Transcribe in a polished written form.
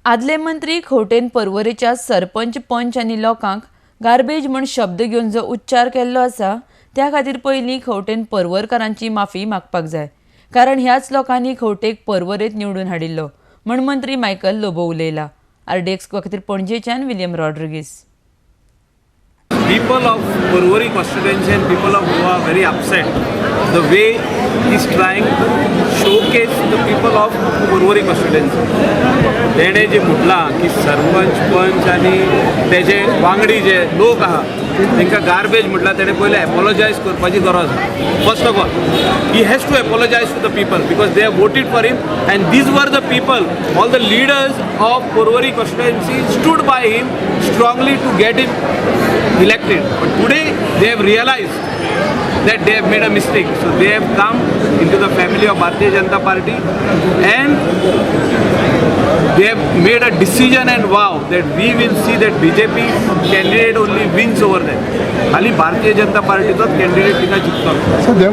आदले मंत्री खंवटेन पर्वरेच्या सरपंच पंच आनी लोकांक गार्बेज म्हूण शब्द घेवन जो उच्चार केल्लो आसा त्या खातीर पयलीं खंवटेन पर्वरकारांची माफी मागपाक जाय, कारण ह्याच लोकांनी खंवटेक पर्वरेंत निवडून हाडिल्लो म्हूण मंत्री मायकल लोबो उलयला. आरडेक्स खातीर पणजेच्यान William Rodrigues. People of Porvorim constituency and people of Goa are very upset the way he's trying to showcase the people of Porvorim constituency. तेणे जे म्हटलां की सरपंच पंच आनी तेजे वांगडी जे लोक आहा तांकां गार्बेज म्हटलां तेणे पयलें एपोलोजायज करपाची गरज आहा. First of all he has to apologize to the people because they have voted for him and these were the people, all the leaders of Porvorim constituency stood by him strongly to get him elected. But today they have realized that they have made a mistake. So they have come into the family of Bharatiya Janata Party and they have made a decision and vow that we will see that BJP candidate only wins over them. खाली Bharatiya Janata पार्टीचोच candidate तिका जिखतलो.